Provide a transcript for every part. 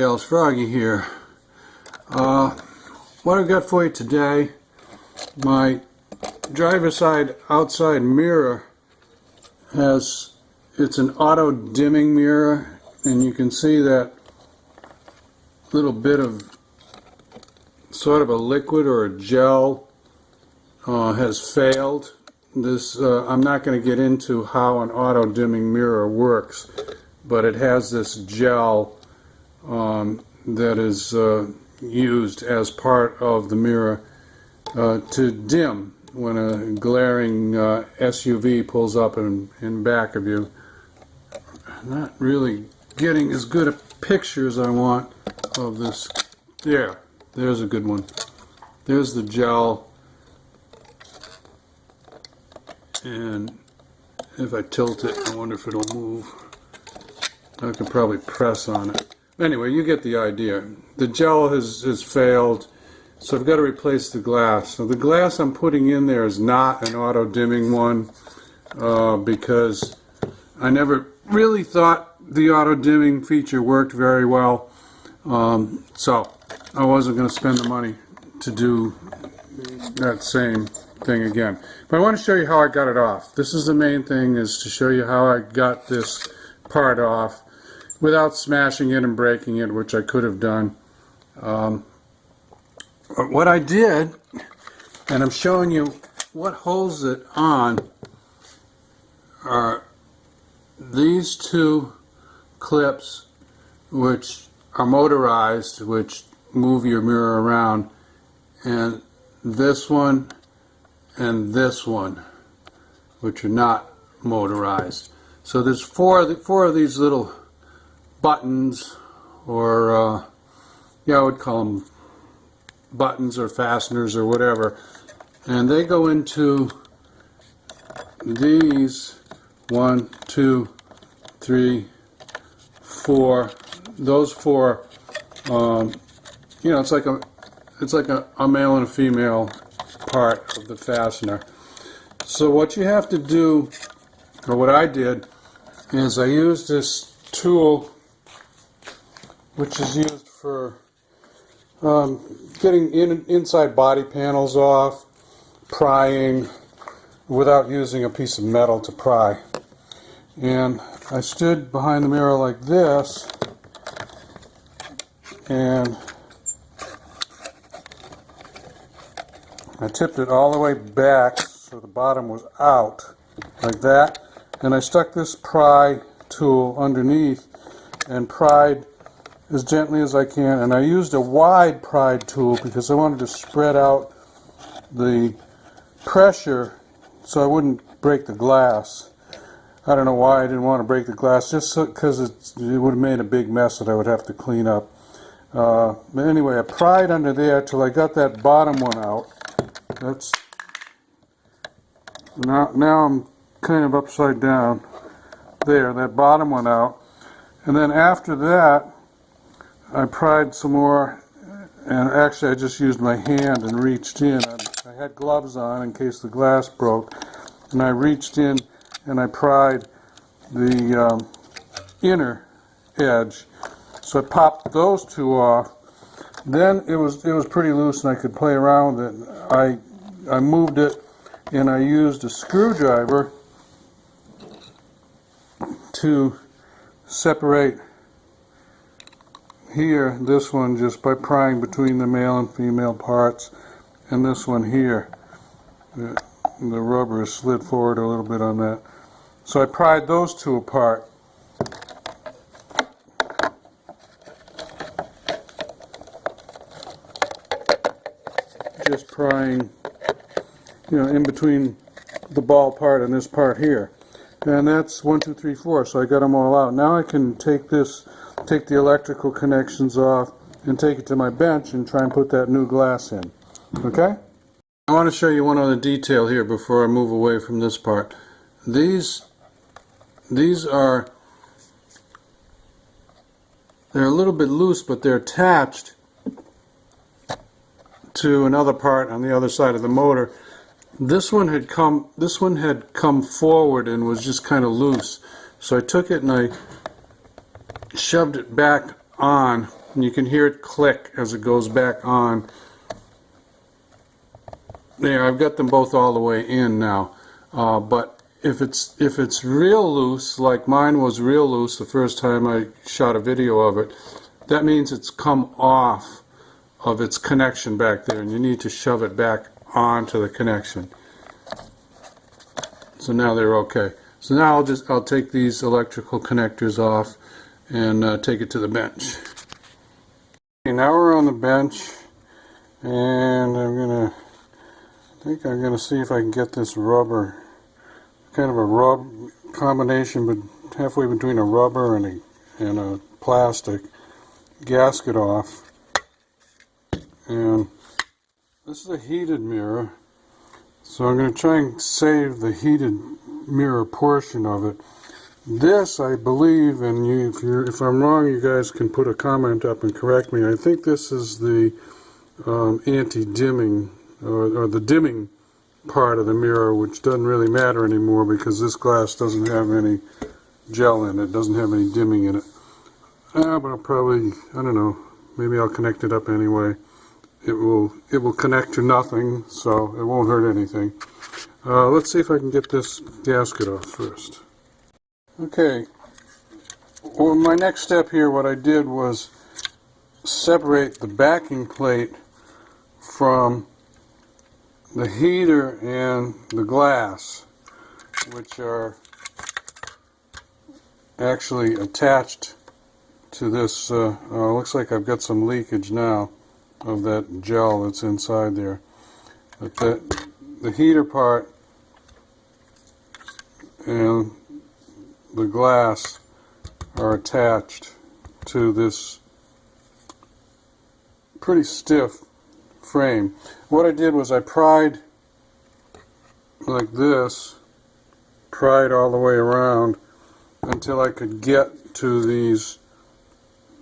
It's Froggy here. What I've got for you today, my driver's side outside mirror it's an auto dimming mirror, and you can see that little bit of sort of a liquid or a gel has failed. I'm not going to get into how an auto dimming mirror works, but it has this gel that is used as part of the mirror to dim when a glaring SUV pulls up in back of you. I'm not really getting as good a picture as I want of this. There's a good one. There's the gel, and if I tilt it, I wonder if it'll move. I could probably press on it. Anyway, you get the idea. The gel has failed, so I've got to replace the glass. So the glass I'm putting in there is not an auto dimming one because I never really thought the auto dimming feature worked very well. So I wasn't going to spend the money to do that same thing again. But I want to show you how I got it off. This is the main thing, is to show you how I got this part off without smashing it and breaking it, which I could have done. What I did, and I'm showing you what holds it on, are these two clips which are motorized, which move your mirror around, and this one and this one, which are not motorized. So there's four of these little buttons, or yeah, I would call them buttons or fasteners or whatever, and they go into these 1, 2, 3, 4. Those four, you know, it's like a male and a female part of the fastener. So what you have to do, or what I did, is I used this tool, which is used for getting inside body panels off, prying, without using a piece of metal to pry. And I stood behind the mirror like this, and I tipped it all the way back so the bottom was out, like that, and I stuck this pry tool underneath and pried as gently as I can, and I used a wide pried tool because I wanted to spread out the pressure so I wouldn't break the glass. I don't know why I didn't want to break the glass, just because it would have made a big mess that I would have to clean up. But anyway, I pried under there till I got that bottom one out. That's now I'm kind of upside down. There, that bottom one out. And then after that, I pried some more, and actually I just used my hand and reached in. I had gloves on in case the glass broke, and I reached in and I pried the inner edge. So I popped those two off. Then it was pretty loose and I could play around with it. I moved it, and I used a screwdriver to separate here, this one, just by prying between the male and female parts, and this one here. The rubber is slid forward a little bit on that. So I pried those two apart. Just prying, you know, in between the ball part and this part here. And that's 1, 2, 3, 4. So I got them all out. Now I can take the electrical connections off and take it to my bench and try and put that new glass in. Okay? I want to show you one other detail here before I move away from this part. They're a little bit loose, but they're attached to another part on the other side of the motor. This one had come forward and was just kind of loose. So I took it and I shoved it back on and you can hear it click as it goes back on. There, I've got them both all the way in now, but if it's real loose, like mine was real loose the first time I shot a video of it, that means it's come off of its connection back there, and you need to shove it back onto the connection. So now they're okay. So now I'll take these electrical connectors off and take it to the bench. Okay, now we're on the bench, and I think I'm gonna see if I can get this rubber, kind of a rub combination, but halfway between a rubber and a plastic gasket off. And this is a heated mirror, so I'm going to try and save the heated mirror portion of it. This, I believe, and if I'm wrong, you guys can put a comment up and correct me. I think this is the anti-dimming, or the dimming part of the mirror, which doesn't really matter anymore because this glass doesn't have any gel in it, doesn't have any dimming in it. But I'll probably, I don't know, maybe I'll connect it up anyway. It will connect to nothing, so it won't hurt anything. Let's see if I can get this gasket off first. Okay, well, my next step here, what I did was separate the backing plate from the heater and the glass, which are actually attached to this. Looks like I've got some leakage now of that gel that's inside there. But the heater part and the glass are attached to this pretty stiff frame. What I did was I pried like this, pried all the way around until I could get to these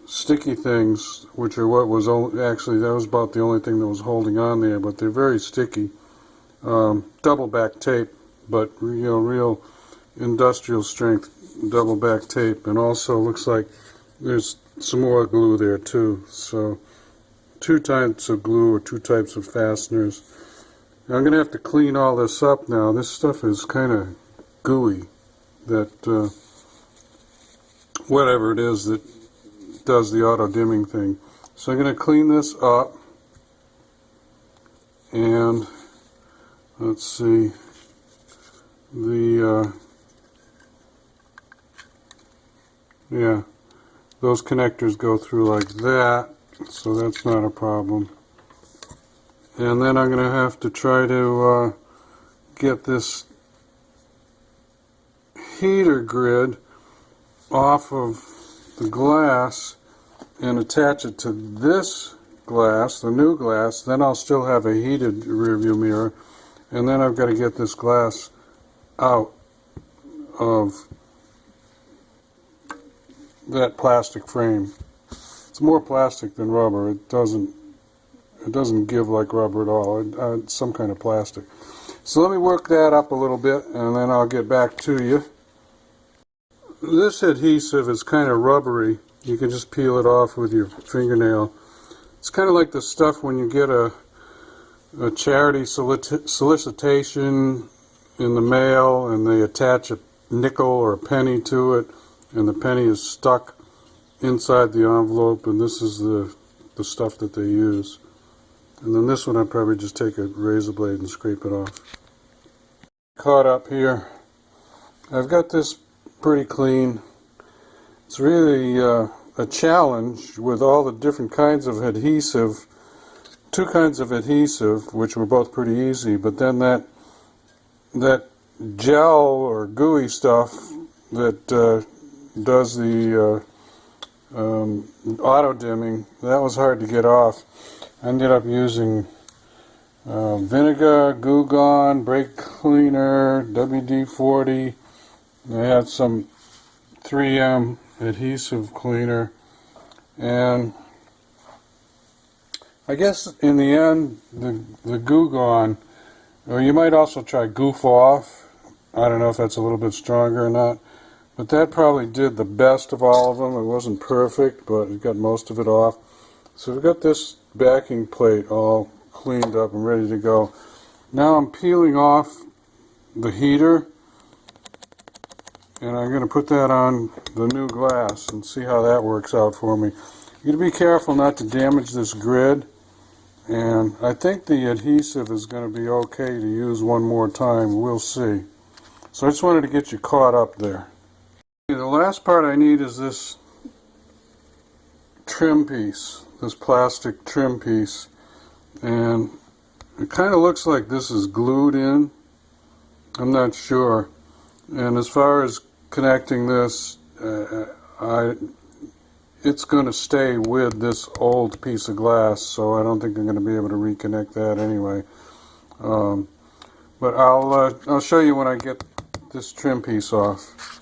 sticky things, which are what was actually, that was about the only thing that was holding on there, but they're very sticky. Double back tape, but real industrial strength double back tape, and also looks like there's some more glue there too. So 2 types of glue, or 2 types of fasteners. Now, I'm going to have to clean all this up now. This stuff is kind of gooey, that whatever it is that does the auto dimming thing. So I'm going to clean this up, and let's see, yeah, those connectors go through like that, so that's not a problem. And then I'm going to have to try to get this heater grid off of the glass and attach it to this glass, the new glass. Then I'll still have a heated rear view mirror, and then I've got to get this glass out of that plastic frame. It's more plastic than rubber. It doesn't give like rubber at all. It's some kind of plastic. So let me work that up a little bit, and then I'll get back to you. This adhesive is kind of rubbery. You can just peel it off with your fingernail. It's kind of like the stuff when you get a charity solicitation in the mail, and they attach a nickel or a penny to it, and the penny is stuck inside the envelope, and this is the stuff that they use. And then this one I'd probably just take a razor blade and scrape it off. Caught up here. I've got this pretty clean. It's really a challenge with all the different kinds of adhesive, 2 kinds of adhesive, which were both pretty easy, but then that gel or gooey stuff that does the auto dimming, that was hard to get off. I ended up using vinegar, Goo Gone, brake cleaner, WD-40. I had some 3M adhesive cleaner, and I guess in the end the Goo Gone, or you might also try Goof Off. I don't know if that's a little bit stronger or not, But that probably did the best of all of them. It wasn't perfect, but it got most of it off. So we've got this backing plate all cleaned up and ready to go. Now I'm peeling off the heater, and I'm going to put that on the new glass and see how that works out for me. You're going to be careful not to damage this grid, and I think the adhesive is going to be okay to use one more time. We'll see. So I just wanted to get you caught up there. The last part I need is this trim piece, this plastic trim piece, and it kind of looks like this is glued in. I'm not sure. And as far as connecting this, it's going to stay with this old piece of glass, so I don't think I'm going to be able to reconnect that anyway. But I'll show you when I get this trim piece off.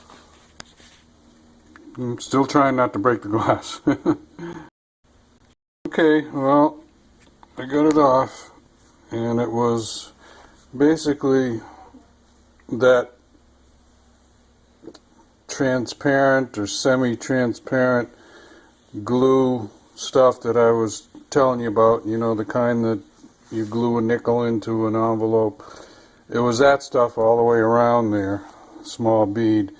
I'm still trying not to break the glass. Okay, well, I got it off, and it was basically that transparent or semi-transparent glue stuff that I was telling you about, you know, the kind that you glue a nickel into an envelope. It was that stuff all the way around there, small bead.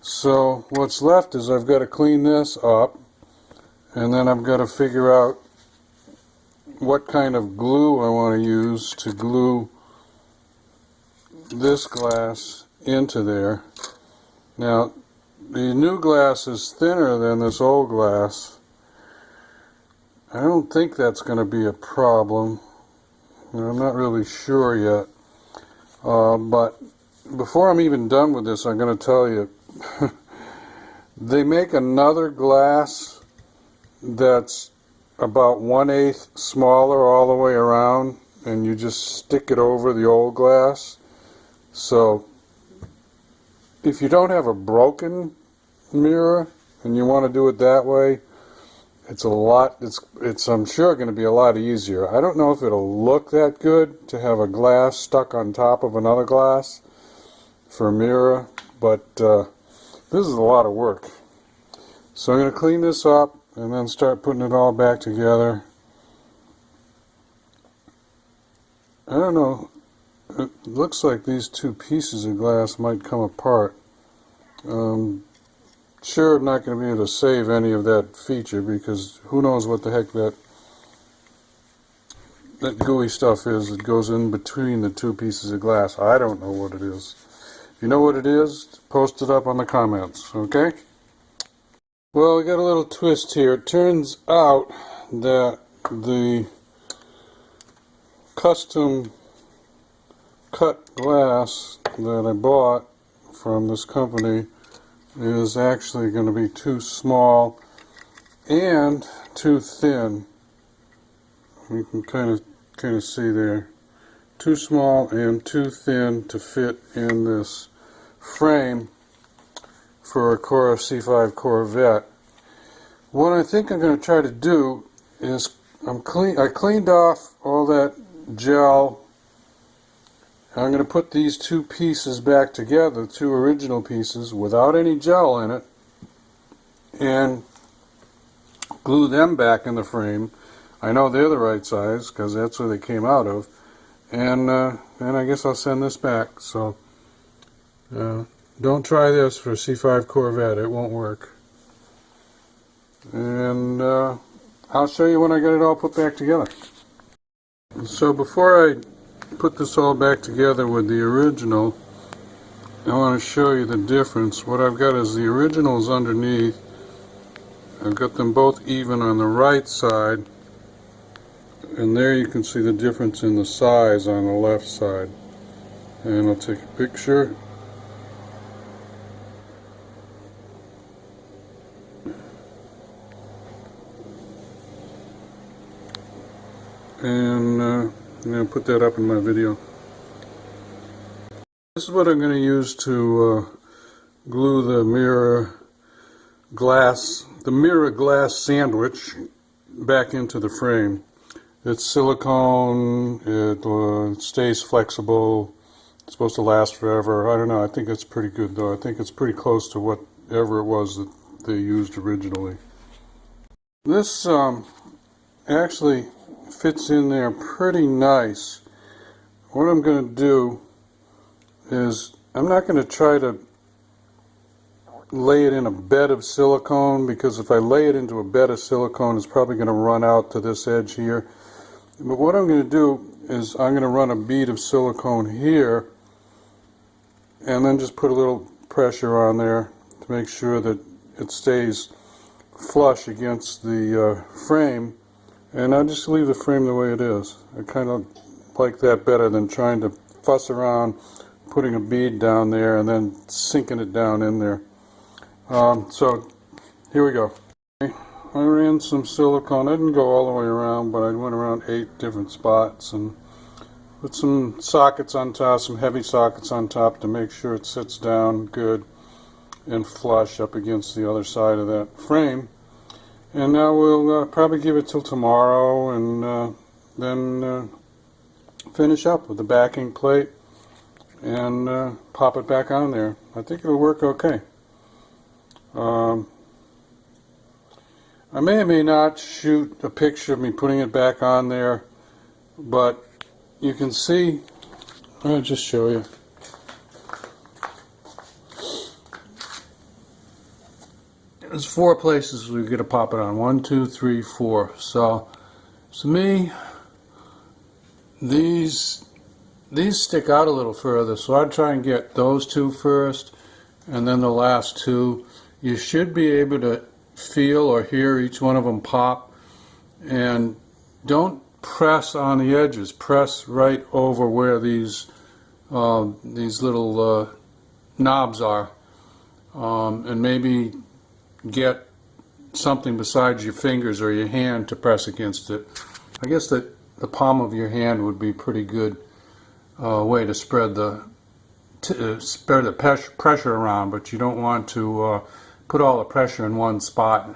So what's left is I've got to clean this up, and then I've got to figure out what kind of glue I want to use to glue this glass into there. Now, the new glass is thinner than this old glass. I don't think that's going to be a problem. I'm not really sure yet. But before I'm even done with this, I'm going to tell you, they make another glass that's about 1/8 smaller all the way around, and you just stick it over the old glass. So if you don't have a broken mirror and you want to do it that way, it's I'm sure going to be a lot easier. I don't know if it'll look that good to have a glass stuck on top of another glass for a mirror, but this is a lot of work. So I'm going to clean this up and then start putting it all back together. I don't know, it looks like these two pieces of glass might come apart. Sure, I'm not going to be able to save any of that feature because who knows what the heck that gooey stuff is that goes in between the two pieces of glass. I don't know what it is. If you know what it is, post it up on the comments, okay? Well, we got a little twist here. It turns out that the custom cut glass that I bought from this company is actually going to be too small and too thin. You can kind of see there. Too small and too thin to fit in this frame for a C5 Corvette. What I think I'm going to try to do is I cleaned off all that gel. I'm going to put these two pieces back together, two original pieces, without any gel in it, and glue them back in the frame. I know they're the right size because that's where they came out of. And I guess I'll send this back. So don't try this for a C5 Corvette. It won't work. And I'll show you when I get it all put back together. So before I put this all back together with the original, I want to show you the difference. What I've got is the originals underneath. I've got them both even on the right side, and there you can see the difference in the size on the left side. And I'll take a picture. And I'm going to put that up in my video. This is what I'm going to use to glue the mirror glass sandwich back into the frame. It's silicone, it stays flexible, It's supposed to last forever. I don't know. I think it's pretty good though. I think it's pretty close to whatever it was that they used originally. This actually fits in there pretty nice. What I'm going to do is I'm not going to try to lay it in a bed of silicone, because if I lay it into a bed of silicone, it's probably going to run out to this edge here. But what I'm going to do is I'm going to run a bead of silicone here and then just put a little pressure on there to make sure that it stays flush against the frame, and I'll just leave the frame the way it is. I kind of like that better than trying to fuss around putting a bead down there and then sinking it down in there. So here we go. I ran some silicone. I didn't go all the way around, but I went around 8 different spots and put some sockets on top, some heavy sockets on top to make sure it sits down good and flush up against the other side of that frame. And now we'll probably give it till tomorrow, and then finish up with the backing plate and pop it back on there. I think it'll work okay. I may or may not shoot a picture of me putting it back on there, but you can see, I'll just show you. There's 4 places we're going to pop it on. 1, 2, 3, 4. So to me, these stick out a little further, so I'd try and get those 2 first, and then the last 2. You should be able to feel or hear each one of them pop, and don't press on the edges. Press right over where these little knobs are, and maybe get something besides your fingers or your hand to press against it. I guess that the palm of your hand would be a pretty good way to spread the pressure around, but you don't want to put all the pressure in one spot.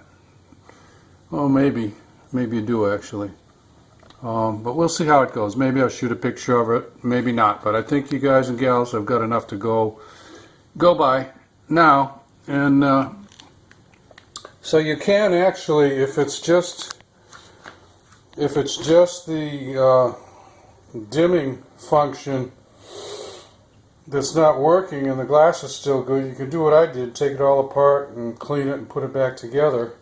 Well, maybe you do actually. But we'll see how it goes. Maybe I'll shoot a picture of it, maybe not. But I think you guys and gals have got enough to go by now. And so you can actually, if it's just the dimming function that's not working and the glass is still good, you can do what I did, take it all apart and clean it and put it back together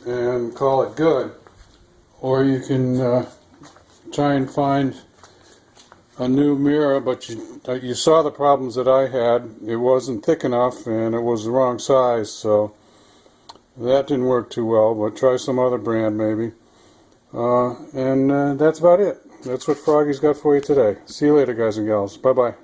and call it good. Or you can try and find a new mirror, but you saw the problems that I had. It wasn't thick enough and it was the wrong size, so that didn't work too well, but try some other brand maybe. And that's about it. That's what Froggy's got for you today. See you later, guys and gals. Bye-bye.